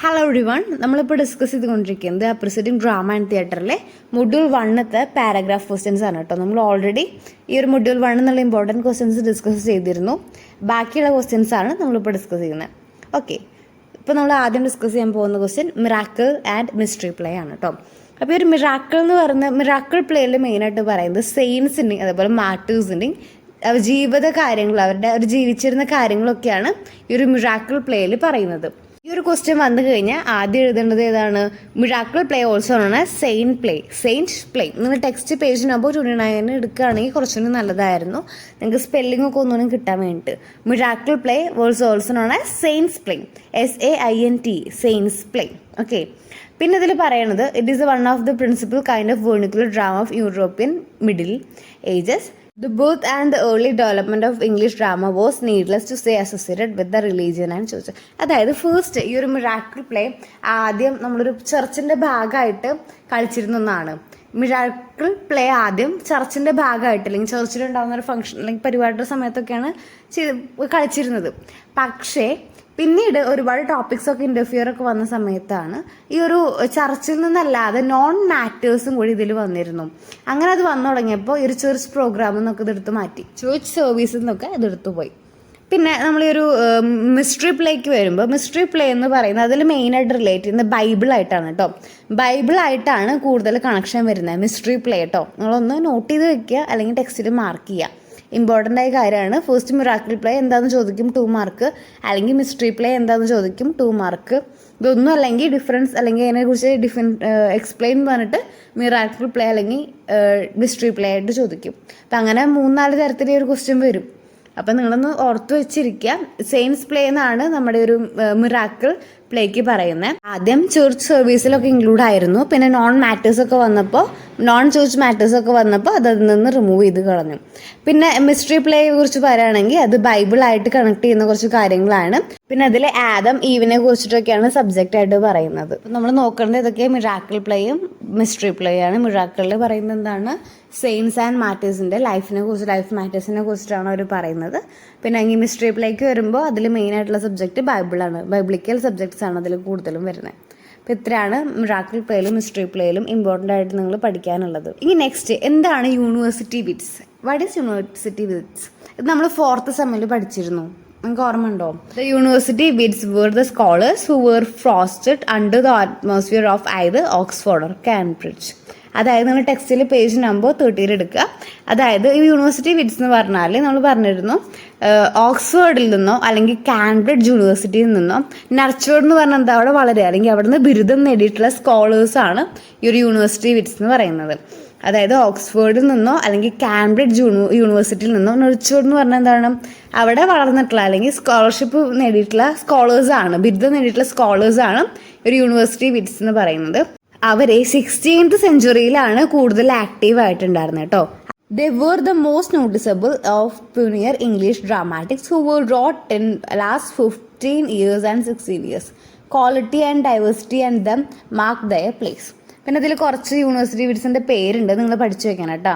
Hello everyone, നമ്മളിപ്പോൾ discuss ചെയ്തുകൊണ്ടിരിക്കുന്നത് appreciating drama and തിയേറ്ററിലെ മൊഡ്യൂൾ 1 പാരഗ്രാഫ് ക്വസ്റ്റ്യൻസ് ആണ് കേട്ടോ. നമ്മൾ ഓൾറെഡി ഈ ഒരു മൊഡ്യൂൾ 1 എന്നുള്ള ഇമ്പോർട്ടൻറ്റ് ക്വസ്റ്റ്യൻസ് ഡിസ്കസ് ചെയ്തിരുന്നു. ബാക്കിയുള്ള ക്വസ്റ്റ്യൻസ് ആണ് നമ്മളിപ്പോൾ ഡിസ്കസ് ചെയ്യുന്നത്. ഓക്കെ, ഇപ്പോൾ നമ്മൾ ആദ്യം ഡിസ്കസ് ചെയ്യാൻ പോകുന്ന question miracle and mystery play ആണ് കേട്ടോ. അപ്പോൾ ഈ ഒരു മിറാക്കിൾ എന്ന് പറയുന്ന മിറാക്കിൾ പ്ലേയിൽ മെയിനായിട്ട് പറയുന്നത് സെയിൻസിൻ്റെയും അതേപോലെ മാർട്ടേഴ്സിൻ്റെയും ജീവിത കാര്യങ്ങൾ, അവരുടെ അവർ ജീവിച്ചിരുന്ന കാര്യങ്ങളൊക്കെയാണ് ഈ ഒരു മിറാക്കിൾ പ്ലേയിൽ പറയുന്നത്. ഈ ഒരു ക്വസ്റ്റ്യൻ വന്നു കഴിഞ്ഞാൽ ആദ്യം എഴുതേണ്ടത് ഏതാണ്? മിറാക്കിൾ പ്ലേ ഓൾസോ ആണ് സെയിൻറ്റ് പ്ലേ. നിങ്ങൾ ടെക്സ്റ്റ് പേജ് നമ്പർ 29 എടുക്കുകയാണെങ്കിൽ കുറച്ചുകൂടി നല്ലതായിരുന്നു, നിങ്ങൾക്ക് സ്പെല്ലിംഗ് ഒക്കെ ഒന്നും കിട്ടാൻ വേണ്ടിയിട്ട്. മിറാക്കിൾ പ്ലേ ഓൾസോ ആണ് saints play, SAINT, saints play. Okay, പിന്നെ ഇതിൽ പറയണത് it is one of the principal kind of vernacular drama of European middle ages. The birth and the early development of English drama was needless to say associated with the religion and church. അതായത് first ഈ ഒരു miracle play ആദ്യം നമ്മളൊരു ചർച്ചിൻ്റെ ഭാഗമായിട്ട് കളിച്ചിരുന്ന ഒന്നാണ്. Miracle play ആദ്യം ചർച്ചിൻ്റെ ഭാഗമായിട്ട് അല്ലെങ്കിൽ ചർച്ചിലുണ്ടാകുന്ന ഒരു ഫംഗ്ഷൻ അല്ലെങ്കിൽ പരിപാടിയുടെ സമയത്തൊക്കെയാണ് കളിച്ചിരുന്നത്. പക്ഷേ പിന്നീട് ഒരുപാട് ടോപ്പിക്സൊക്കെ ഇൻ്റർഫിയർ ഒക്കെ വന്ന സമയത്താണ് ഈ ഒരു ചർച്ചിൽ നിന്നല്ലാതെ നോൺ മാറ്റേഴ്സും കൂടി ഇതിൽ വന്നിരുന്നു. അങ്ങനെ അത് വന്നു തുടങ്ങിയപ്പോൾ ഈ ഒരു ചർച്ച് പ്രോഗ്രാമിൽ നിന്നൊക്കെ ഇതെടുത്ത് മാറ്റി, ചർച്ച് സർവീസിൽ നിന്നൊക്കെ ഇതെടുത്തു പോയി. പിന്നെ നമ്മൾ ഈ ഒരു മിസ്റ്ററി പ്ലേക്ക് വരുമ്പോൾ മിസ്റ്ററി പ്ലേ എന്ന് പറയുന്നത് അതിൽ മെയിനായിട്ട് റിലേറ്റ് ചെയ്യുന്നത് ബൈബിളായിട്ടാണ് കേട്ടോ. ബൈബിളായിട്ടാണ് കൂടുതൽ കണക്ഷൻ വരുന്നത് മിസ്റ്ററി പ്ലേ കേട്ടോ. നിങ്ങളൊന്ന് നോട്ട് ചെയ്ത് വെക്കുക അല്ലെങ്കിൽ ടെക്സ്റ്റിൽ മാർക്ക് ചെയ്യുക. ഇമ്പോർട്ടൻ്റ് ആയ കാര്യമാണ്. ഫസ്റ്റ് മിറാക്കിൾ പ്ലേ എന്താണെന്ന് ചോദിക്കും 2 മാർക്ക്, അല്ലെങ്കിൽ മിസ്റ്ററി പ്ലേ എന്താണെന്ന് ചോദിക്കും 2 മാർക്ക്. ഇതൊന്നും അല്ലെങ്കിൽ ഡിഫറൻസ് അല്ലെങ്കിൽ അതിനെക്കുറിച്ച് എക്സ്പ്ലെയിൻ പറഞ്ഞിട്ട് മിറാക്കിൾ പ്ലേ അല്ലെങ്കിൽ മിസ്റ്ററി പ്ലേ ആയിട്ട് ചോദിക്കും. അപ്പം അങ്ങനെ 3-4 തരത്തിൽ ഒരു ക്വസ്റ്റ്യൻ വരും. അപ്പം നിങ്ങളൊന്ന് ഓർത്ത് വെച്ചിരിക്കുക. സെയിൻറ്റ്സ് പ്ലേ എന്നാണ് നമ്മുടെ ഒരു മിറാക്കിൾ പ്ലേക്ക് പറയുന്നത്. ആദ്യം ചർച്ച് സർവീസിലൊക്കെ ഇൻക്ലൂഡ് ആയിരുന്നു, പിന്നെ നോൺ ചർച്ച് മാറ്റേഴ്സ് ഒക്കെ വന്നപ്പോൾ അതിൽ നിന്ന് റിമൂവ് ചെയ്ത് കളഞ്ഞു. പിന്നെ മിസ്റ്ററി പ്ലേയെ കുറിച്ച് പറയുകയാണെങ്കിൽ അത് ബൈബിളായിട്ട് കണക്ട് ചെയ്യുന്ന കുറച്ച് കാര്യങ്ങളാണ്. പിന്നെ അതിൽ ആദം ഈവിനെ കുറിച്ചിട്ടൊക്കെയാണ് സബ്ജക്റ്റ് ആയിട്ട് പറയുന്നത്. നമ്മൾ നോക്കേണ്ടത് ഇതൊക്കെ മിറാക്കിൾ പ്ലേയും മിസ്റ്ററി പ്ലേയാണ്. മിറാക്കിളിൽ പറയുന്നത് എന്താണ്? സെയിൻസ് ആൻഡ് മാറ്റേഴ്സിൻ്റെ ലൈഫ് മാറ്റേഴ്സിനെ കുറിച്ചിട്ടാണ് അവർ പറയുന്നത്. പിന്നെ ഈ മിസ്റ്ററി പ്ലേക്ക് വരുമ്പോൾ അതിൽ മെയിനായിട്ടുള്ള സബ്ജക്റ്റ് ബൈബിളാണ്, ബൈബിളിക്കൽ സബ്ജക്ട്സ് ആണ് അതിൽ കൂടുതലും വരുന്നത്. അപ്പോൾ ഇത്രയാണ് മിറാക്കിൾ പ്ലേയിലും മിസ്റ്ററി പ്ലേയിലും ഇമ്പോർട്ടൻ്റ് ആയിട്ട് നിങ്ങൾ പഠിക്കാനുള്ളത്. ഇനി നെക്സ്റ്റ് എന്താണ് university wits? What is university wits? ഇത് നമ്മൾ 4th സെമ്മിൽ പഠിച്ചിരുന്നു, നിങ്ങൾക്ക് ഓർമ്മ ഉണ്ടോ? The university wits were the scholars who were frosted under the atmosphere of either Oxford or Cambridge. അതായത് നിങ്ങൾ ടെക്സ്റ്റിൽ പേജ് നമ്പർ 30 എടുക്കുക. അതായത് ഈ യൂണിവേഴ്സിറ്റി വിറ്റ്സ് എന്ന് പറഞ്ഞാൽ നമ്മൾ പറഞ്ഞിരുന്നു ഓക്സ്ഫോർഡിൽ നിന്നോ അല്ലെങ്കിൽ കാംബ്രിഡ്ജ് യൂണിവേഴ്സിറ്റിയിൽ നിന്നോ നർച്ചേർഡ് എന്ന് പറഞ്ഞാൽ എന്താ അവിടെ വളരെ അല്ലെങ്കിൽ അവിടെ നിന്ന് ബിരുദം നേടിയിട്ടുള്ള സ്കോളേഴ്സാണ് ഈ ഒരു യൂണിവേഴ്സിറ്റി വിറ്റ്സ് എന്ന് പറയുന്നത്. അതായത് ഓക്സ്ഫോർഡിൽ നിന്നോ അല്ലെങ്കിൽ കാംബ്രിഡ്ജ് യൂണിവേഴ്സിറ്റിയിൽ നിന്നോ നർച്ചേർഡ് എന്ന് പറഞ്ഞാൽ എന്താണ് അവിടെ വളർന്നിട്ടുള്ള അല്ലെങ്കിൽ സ്കോളർഷിപ്പ് നേടിയിട്ടുള്ള സ്കോളേഴ്സാണ്, ബിരുദം നേടിയിട്ടുള്ള സ്കോളേഴ്സാണ് ഒരു യൂണിവേഴ്സിറ്റി വിറ്റ്സ് എന്ന് പറയുന്നത്. അവരെ 16th സെഞ്ച്വറിയിലാണ് കൂടുതൽ ആക്റ്റീവ് ആയിട്ടുണ്ടായിരുന്നത് കേട്ടോ. They were the most noticeable of pioneer English dramatists who were wrought in last 15 years and 16 years. Quality and diversity and them mark their place. പിന്നെ ഇതിൽ കുറച്ച് യൂണിവേഴ്സിറ്റി വിറ്റ്സിൻ്റെ പേരുണ്ട്, നിങ്ങൾ പഠിച്ചു വെക്കണം കേട്ടോ.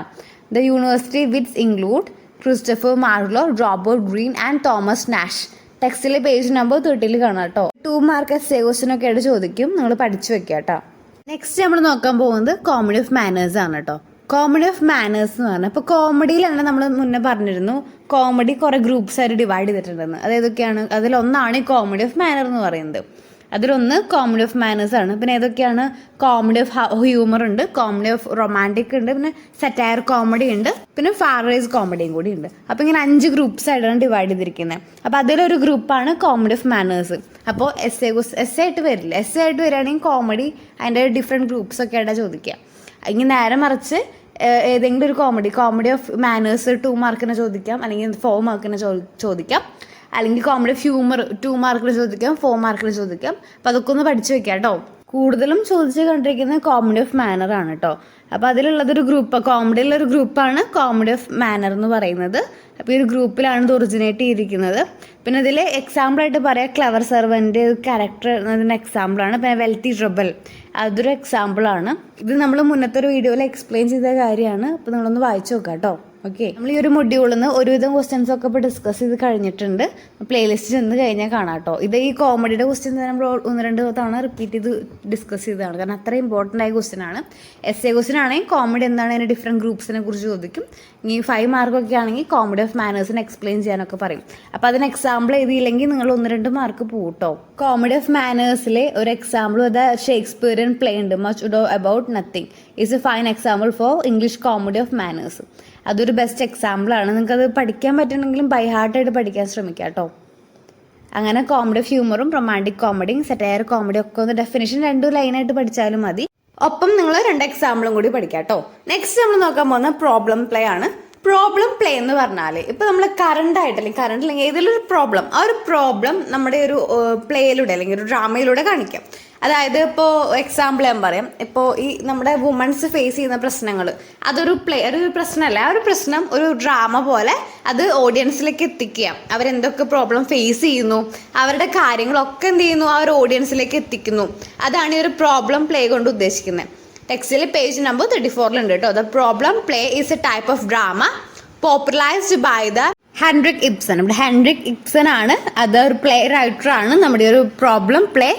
The university wits include Christopher Marlowe, Robert Greene and Thomas Nashe. ടെക്സ്റ്റിലെ page number 30 കാണാം കേട്ടോ. 2 മാർക്ക് എസ്സേ ക്വസ്റ്റ്യൻ ഒക്കെ ആയിട്ട് ചോദിക്കും, നിങ്ങൾ പഠിച്ചു വെക്കുക കേട്ടോ. നെക്സ്റ്റ് നമ്മൾ നോക്കാൻ പോകുന്നത് കോമഡി ഓഫ് മാനേഴ്സ് ആണ് കേട്ടോ. കോമഡി ഓഫ് മാനേഴ്സ് എന്ന് പറഞ്ഞാൽ ഇപ്പോൾ കോമഡിയിലാണ് നമ്മൾ മുന്നേ പറഞ്ഞിരുന്നു കോമഡി കുറേ ഗ്രൂപ്പ്സ് ആയിട്ട് ഡിവൈഡ് ചെയ്തിട്ടുണ്ടെന്ന്. അതേതൊക്കെയാണ്? അതിലൊന്നാണ് ഈ കോമഡി ഓഫ് മാനർ എന്ന് പറയുന്നത്. അതിലൊന്ന് കോമഡി ഓഫ് മാനേഴ്സ് ആണ്. പിന്നെ ഏതൊക്കെയാണ്? കോമഡി ഓഫ് ഹ്യൂമർ ഉണ്ട്, കോമഡി ഓഫ് റൊമാൻറ്റിക് ഉണ്ട്, പിന്നെ സറ്റയർ കോമഡി ഉണ്ട്, പിന്നെ ഫാറേസ് കോമഡിയും കൂടി ഉണ്ട്. അപ്പോൾ ഇങ്ങനെ 5 ഗ്രൂപ്പ്സ് ആയിട്ടാണ് ഡിവൈഡ് ചെയ്തിരിക്കുന്നത്. അപ്പോൾ അതിലൊരു ഗ്രൂപ്പാണ് കോമഡി ഓഫ് മാനേഴ്സ്. അപ്പോൾ എസ്സേ ആയിട്ട് വരില്ല. എസ്സേ ആയിട്ട് വരികയാണെങ്കിൽ കോമഡി അതിൻ്റെ ഡിഫറെൻറ്റ് ഗ്രൂപ്പ്സ് ഒക്കെ ആയിട്ടാണ് ചോദിക്കുക. ഇങ്ങനെ നേരെ മറിച്ച് ഏതെങ്കിലും ഒരു കോമഡി ഓഫ് മാനേഴ്സ് 2 മാർക്കിന് ചോദിക്കാം, അല്ലെങ്കിൽ 4 മാർക്കിന് ചോദിക്കാം, അല്ലെങ്കിൽ കോമഡി ഓഫ് ഹ്യൂമർ 2 മാർക്കിന് ചോദിക്കാം, 4 മാർക്കിന് ചോദിക്കാം. അപ്പോൾ അതൊക്കെ ഒന്ന് പഠിച്ചു വെക്കാം കേട്ടോ. കൂടുതലും ചോദിച്ച് കണ്ടിരിക്കുന്നത് കോമഡി ഓഫ് മാനർ ആണ് കേട്ടോ. അപ്പോൾ അതിലുള്ളതൊരു ഗ്രൂപ്പ്, കോമഡിയിലൊരു ഗ്രൂപ്പാണ് കോമഡി ഓഫ് മാനർ എന്ന് പറയുന്നത്. അപ്പോൾ ഈ ഒരു ഗ്രൂപ്പിലാണ് ഇത് ഒറിജിനേറ്റ് ചെയ്തിരിക്കുന്നത്. പിന്നെ ഇതിൽ എക്സാമ്പിളായിട്ട് പറയാം ക്ലവർ സെർവൻ്റ് ക്യാരക്ടർ എന്നതിൻ്റെ എക്സാമ്പിളാണ്. പിന്നെ വെൽത്തി ട്രബിൾ അതൊരു എക്സാമ്പിളാണ്. ഇത് നമ്മൾ മുന്നത്തെ ഒരു വീഡിയോയിൽ എക്സ്പ്ലെയിൻ ചെയ്ത കാര്യമാണ്. അപ്പോൾ നിങ്ങളൊന്ന് വായിച്ചു നോക്കാം കേട്ടോ. ഓക്കെ, നമ്മൾ ഈ ഒരു മൊഡ്യൂളിൽ നിന്ന് ഒരുവിധം ക്വസ്റ്റ്യൻസ് ഒക്കെ ഇപ്പോൾ ഡിസ്കസ് ചെയ്ത് കഴിഞ്ഞിട്ടുണ്ട്. പ്ലേലിസ്റ്റ് ചെന്ന് കഴിഞ്ഞാൽ കാണാം കേട്ടോ. ഇത് ഈ കോമഡിയുടെ ക്വസ്റ്റ്യൻ നമ്മൾ 1-2 തവണ റിപ്പീറ്റ് ചെയ്ത് ഡിസ്കസ് ചെയ്തതാണ്, കാരണം അത്ര ഇമ്പോർട്ടൻ്റ് ആയ ക്വസ്റ്റ്യൻ ആണ്. എസ് എ ക്വസ്റ്റ്യൻ ആണെങ്കിൽ കോമഡി എന്താണ്, അതിൻ്റെ ഡിഫറെൻറ്റ് ഗ്രൂപ്പ്സിനെ കുറിച്ച് ചോദിക്കും. ഇനി 5 മാർക്കൊക്കെ ആണെങ്കിൽ കോമഡി ഓഫ് മാനേഴ്സിനെ എക്സ്പ്ലെയിൻ ചെയ്യാനൊക്കെ പറയും. അപ്പോൾ അതിന് എക്സാമ്പിൾ എഴുതിയില്ലെങ്കിൽ നിങ്ങൾ 1-2 മാർക്ക് പോകും കേട്ടോ. കോമഡി ഓഫ് മാനേഴ്സിലെ ഒരു എക്സാമ്പിൾ ഷേക്സ്പിയറിയൻ പ്ലേ ഉണ്ട്, much about nothing is A fine example for English comedy of manners. അതൊരു ബെസ്റ്റ് എക്സാമ്പിളാണ്. നിങ്ങൾക്കത് പഠിക്കാൻ പറ്റണമെങ്കിലും ബൈ ഹാർട്ടായിട്ട് പഠിക്കാൻ ശ്രമിക്കാം കേട്ടോ. അങ്ങനെ കോമഡി ഓഫ് ഹ്യൂമറും റൊമാൻറ്റിക് കോമഡിയും സെറ്റയർ കോമഡി ഒക്കെ ഒന്ന് ഡെഫിനിഷൻ 2 ലൈനായിട്ട് പഠിച്ചാലും മതി. ഒപ്പം നിങ്ങൾ 2 എക്സാമ്പിളും കൂടി പഠിക്കാം കേട്ടോ. നെക്സ്റ്റ് നമ്മൾ നോക്കാൻ പോകുന്ന പ്രോബ്ലം പ്ലേ ആണ്. പ്രോബ്ലം പ്ലേ എന്ന് പറഞ്ഞാൽ ഇപ്പോൾ നമ്മൾ കറണ്ട് അല്ലെങ്കിൽ ഏതെങ്കിലും ഒരു പ്രോബ്ലം, ആ ഒരു പ്രോബ്ലം നമ്മുടെ ഒരു പ്ലേയിലൂടെ അല്ലെങ്കിൽ ഒരു ഡ്രാമയിലൂടെ കാണിക്കാം. അതായത് ഇപ്പോൾ എക്സാമ്പിൾ ഞാൻ പറയാം. ഇപ്പോൾ ഈ നമ്മുടെ വുമൺസ് ഫേസ് ചെയ്യുന്ന പ്രശ്നങ്ങൾ, അതൊരു പ്രശ്നമല്ല, ആ ഒരു പ്രശ്നം ഒരു ഡ്രാമ പോലെ അത് ഓഡിയൻസിലേക്ക് എത്തിക്കുക. അവരെന്തൊക്കെ പ്രോബ്ലം ഫേസ് ചെയ്യുന്നു, അവരുടെ കാര്യങ്ങളൊക്കെ എന്ത് ചെയ്യുന്നു, ആ ഒരു ഓഡിയൻസിലേക്ക് എത്തിക്കുന്നു. അതാണ് ഈ ഒരു പ്രോബ്ലം പ്ലേ കൊണ്ട് ഉദ്ദേശിക്കുന്നത്. ടെക്സ്റ്റിൽ പേജ് നമ്പർ 34 ഉണ്ട് കേട്ടോ. The problem play is a type of drama popularised by the Henrik Ibsen. നമ്മുടെ ഹെൻറിക് ഇബ്സൺ ആണ്, അത് ഒരു പ്ലേ റൈറ്ററാണ് നമ്മുടെ ഒരു പ്രോബ്ലം പ്ലേ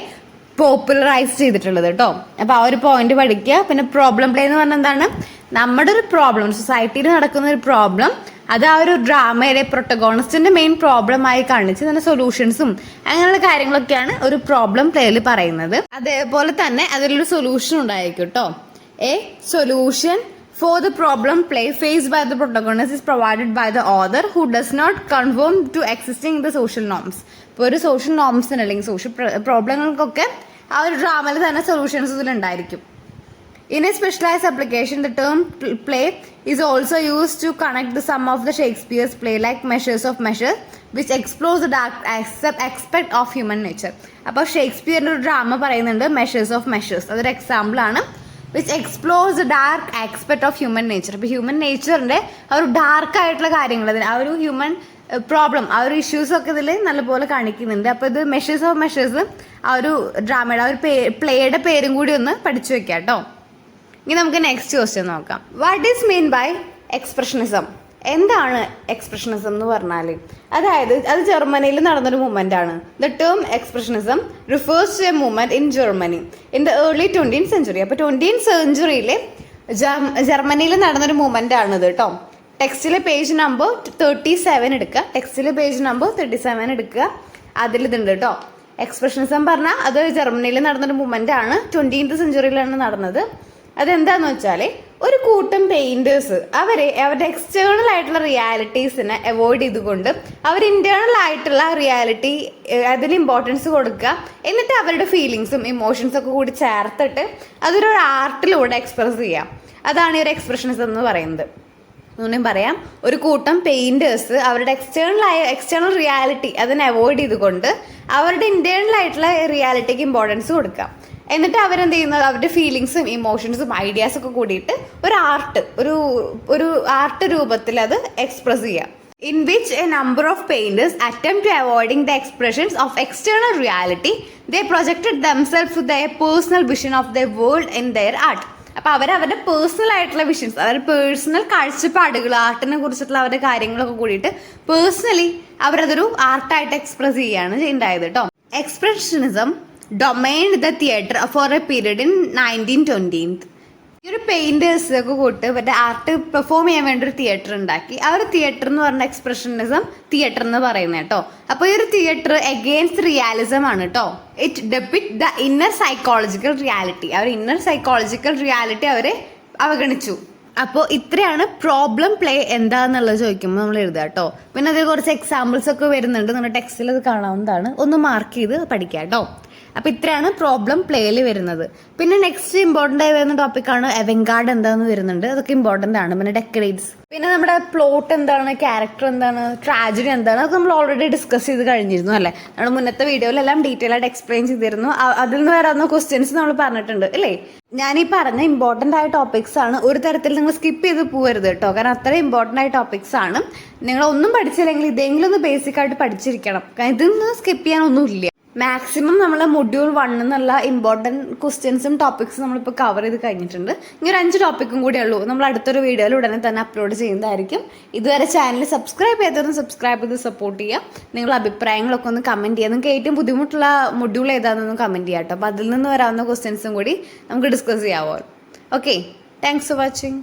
പോപ്പുലറൈസ് ചെയ്തിട്ടുള്ളത് കേട്ടോ. അപ്പോൾ ആ ഒരു പോയിന്റ് പഠിക്കുക. പിന്നെ പ്രോബ്ലം പ്ലേ എന്ന് പറഞ്ഞാൽ എന്താണ്, നമ്മുടെ ഒരു പ്രോബ്ലം, സൊസൈറ്റിയിൽ നടക്കുന്ന ഒരു പ്രോബ്ലം, അത് ആ ഒരു ഡ്രാമയിലെ പ്രൊട്ടഗോണിസ്റ്റിന്റെ മെയിൻ പ്രോബ്ലം ആയി കാണിച്ച് നല്ല സൊല്യൂഷൻസും അങ്ങനെയുള്ള കാര്യങ്ങളൊക്കെയാണ് ഒരു പ്രോബ്ലം പ്ലേയിൽ പറയുന്നത്. അതേപോലെ തന്നെ അതിലൊരു സൊല്യൂഷൻ ഉണ്ടായിരിക്കും കേട്ടോ. A solution for the problem play faced by the protagonist is provided by the author who does not conform to existing the social norms. ഇപ്പോൾ ഒരു സോഷ്യൽ നോംസിന് അല്ലെങ്കിൽ സോഷ്യൽ പ്രോബ്ലങ്ങൾക്കൊക്കെ ആ ഒരു ഡ്രാമയിൽ തന്നെ solutions ഇതിലുണ്ടായിരിക്കും. In a specialized application, the term play is also used to connect the sum of the Shakespeare's play like Measures of Measures, which explores the dark aspect of human nature. അപ്പോൾ ഷേക്സ്പിയറിൻ്റെ ഒരു drama പറയുന്നുണ്ട്, measures of measures, അതൊരു example ആണ്. Which explores the dark aspect of human nature. ഇപ്പോൾ human നേച്ചറിൻ്റെ ആ ഒരു dark ആയിട്ടുള്ള കാര്യങ്ങൾ, ആ ഒരു ഹ്യൂമൻ പ്രോബ്ലം, ആ ഒരു ഇഷ്യൂസൊക്കെ ഇതിൽ നല്ലപോലെ കാണിക്കുന്നുണ്ട്. അപ്പോൾ ഇത് മെഷേഴ്സ് ഓഫ് മെഷേഴ്സ് ആ ഒരു ഡ്രാമയുടെ ആ ഒരു പ്ലേയുടെ പേരും കൂടി ഒന്ന് പഠിച്ചു വെക്കാം കേട്ടോ. ഇനി നമുക്ക് നെക്സ്റ്റ് ക്വസ്റ്റ്യൻ നോക്കാം. What is mean by expressionism? എന്താണ് എക്സ്പ്രഷനിസം എന്ന് പറഞ്ഞാൽ? അതായത് അത് ജർമ്മനിയിൽ നടന്നൊരു മൂവ്മെന്റ് ആണ്. The term expressionism refers to a movement in Germany in the early 20th century. അപ്പോൾ 20th centuryയിൽ ജർമ്മനിയിൽ നടന്നൊരു മൂവ്മെന്റ് ആണിത് കേട്ടോ. ടെക്സ്റ്റിലെ പേജ് നമ്പർ 37 എടുക്കുക. ടെക്സ്റ്റിലെ പേജ് നമ്പർ 37 എടുക്കുക. അതിലിതുണ്ട് കേട്ടോ. എക്സ്പ്രഷനിസം പറഞ്ഞാൽ അത് ജർമ്മനിയിൽ നടന്നൊരു മൂവ്മെന്റ് ആണ്, 20th centuryയിലാണ് നടന്നത്. അതെന്താന്ന് വെച്ചാൽ ഒരു കൂട്ടം പെയിന്റേഴ്സ് അവരുടെ എക്സ്റ്റേണൽ ആയിട്ടുള്ള റിയാലിറ്റീസിനെ അവോയ്ഡ് ചെയ്തുകൊണ്ട് അവർ ഇന്റേണൽ ആയിട്ടുള്ള റിയാലിറ്റി അതിന് ഇമ്പോർട്ടൻസ് കൊടുക്കുക. എന്നിട്ട് അവരുടെ ഫീലിങ്സും ഇമോഷൻസും ഒക്കെ കൂടി ചേർത്തിട്ട് അതൊരു ആർട്ടിലൂടെ എക്സ്പ്രസ് ചെയ്യാം. അതാണ് ഈ ഒരു എക്സ്പ്രഷനിസം എന്ന് പറയുന്നത്. ഒന്നും പറയാം, ഒരു കൂട്ടം പെയിന്റേഴ്സ് അവരുടെ എക്സ്റ്റേണൽ റിയാലിറ്റി അതിനെ അവോയ്ഡ് ചെയ്തുകൊണ്ട് അവരുടെ ഇന്റേണൽ ആയിട്ടുള്ള റിയാലിറ്റിക്ക് ഇമ്പോർട്ടൻസ് കൊടുക്കാം. എന്നിട്ട് അവരെന്ത് ചെയ്യുന്നത്, അവരുടെ ഫീലിങ്സും ഇമോഷൻസും ഐഡിയാസൊക്കെ കൂടിയിട്ട് ഒരു ആർട്ട് രൂപത്തിൽ അത് എക്സ്പ്രസ് ചെയ്യാം. In which a number of painters attempt to avoiding the expressions of external reality, they projected themselves to their personal vision of their world in their art. അപ്പോൾ അവരുടെ പേഴ്സണൽ ആയിട്ടുള്ള വിഷൻസ്, അവരുടെ personal കാഴ്ചപ്പാടുകൾ, ആർട്ടിനെ കുറിച്ചിട്ടുള്ള അവരുടെ കാര്യങ്ങളൊക്കെ കൂടിയിട്ട് പേഴ്സണലി അവരതൊരു ആർട്ടായിട്ട് എക്സ്പ്രസ് ചെയ്യുകയാണ് ഉണ്ടായത് കേട്ടോ. Expressionism dominated the theatre for a period in 1920. ഈ ഒരു പെയിന്റേഴ്സ് ഒക്കെ കൂട്ട് മറ്റേ ആർട്ട് പെർഫോം ചെയ്യാൻ വേണ്ടി ഒരു തിയേറ്റർ ഉണ്ടാക്കി. ആ ഒരു തിയേറ്റർ എന്ന് പറഞ്ഞ എക്സ്പ്രഷനിസം തിയേറ്റർ എന്ന് പറയുന്നത് കേട്ടോ. അപ്പോൾ ഈ ഒരു തിയേറ്റർ എഗെയിൻസ്റ്റ് റിയാലിസം ആണ് കേട്ടോ. It depict the inner psychological reality. അവർ ഇന്നർ സൈക്കോളജിക്കൽ റിയാലിറ്റി അവരെ അവഗണിച്ചു. അപ്പോൾ ഇത്രയാണ് പ്രോബ്ലം പ്ലേ എന്താന്നുള്ളത് ചോദിക്കുമ്പോൾ നമ്മൾ എഴുതുക കേട്ടോ. പിന്നെ അതിൽ കുറച്ച് എക്സാമ്പിൾസ് ഒക്കെ വരുന്നുണ്ട്, നമ്മുടെ ടെക്സ്റ്റിൽ അത് കാണാവുന്നതാണ്, ഒന്ന് മാർക്ക് ചെയ്ത് പഠിക്കാം കേട്ടോ. അപ്പോൾ ഇത്രയാണ് പ്രോബ്ലം പ്ലേയിൽ വരുന്നത്. പിന്നെ നെക്സ്റ്റ് ഇമ്പോർട്ടൻ്റ് ആയി വരുന്ന ടോപ്പിക്കാണ് അവങ്കാർഡ് എന്താണെന്ന് വരുന്നുണ്ട്. അതൊക്കെ ഇമ്പോർട്ടൻ്റ് ആണ്. പിന്നെ ഡെക്കറേറ്റ്സ്, പിന്നെ നമ്മുടെ പ്ലോട്ട് എന്താണ്, ക്യാരക്ടർ എന്താണ്, ട്രാജഡി എന്താണ്, അതൊക്കെ നമ്മൾ ഓൾറെഡി ഡിസ്കസ് ചെയ്ത് കഴിഞ്ഞിരുന്നു അല്ലേ. നമ്മൾ മുന്നത്തെ വീഡിയോയിലെല്ലാം ഡീറ്റെയിൽ ആയിട്ട് എക്സ്പ്ലെയിൻ ചെയ്തിരുന്നു. അതിൽ നിന്ന് വരുന്ന ക്വസ്റ്റ്യൻസ് നമ്മൾ പറഞ്ഞിട്ടുണ്ട് അല്ലേ. ഞാനീ പറഞ്ഞ ഇമ്പോർട്ടൻ്റ് ആയ ടോപ്പിക്സ് ആണ്. ഒരു തരത്തിൽ നിങ്ങൾ സ്കിപ്പ് ചെയ്ത് പോകരുത് കേട്ടോ, കാരണം അത്രയും ഇമ്പോർട്ടൻ്റ് ആയ ടോപ്പിക്സ് ആണ്. നിങ്ങൾ ഒന്നും പഠിച്ചില്ലെങ്കിൽ ഇതെങ്കിലും ഒന്ന് ബേസിക് ആയിട്ട് പഠിച്ചിരിക്കണം. ഇതിൽ നിന്ന് സ്കിപ്പ് ചെയ്യാനൊന്നുമില്ല. മാക്സിമം നമ്മൾ മൊഡ്യൂൾ 1 എന്നുള്ള ഇമ്പോർട്ടൻറ്റ് ക്വസ്റ്റ്യൻസും ടോപ്പിക്സും നമ്മളിപ്പോൾ കവർ ചെയ്ത് കഴിഞ്ഞിട്ടുണ്ട്. ഇനി ഒരു 5 ടോപ്പിക്കും കൂടെ ഉള്ളൂ. നമ്മൾ അടുത്തൊരു വീഡിയോയിൽ ഉടനെ തന്നെ അപ്ലോഡ് ചെയ്യുന്നതായിരിക്കും. ഇതുവരെ ചാനൽ സബ്സ്ക്രൈബ് ചെയ്തതൊന്ന് സബ്സ്ക്രൈബ് ചെയ്ത് സപ്പോർട്ട് ചെയ്യുക. നിങ്ങളുടെ അഭിപ്രായങ്ങളൊക്കെ ഒന്ന് കമൻറ്റ് ചെയ്യുക. നിങ്ങൾക്ക് ഏറ്റവും ബുദ്ധിമുട്ടുള്ള മൊഡ്യൂൾ ഏതാണെന്നൊന്ന് കമൻറ്റ് ചെയ്യാം കേട്ടോ. അപ്പോൾ അതിൽ നിന്ന് വരാവുന്ന ക്വസ്റ്റ്യൻസും കൂടി നമുക്ക് ഡിസ്കസ് ചെയ്യാമോ? Okay, thanks for watching.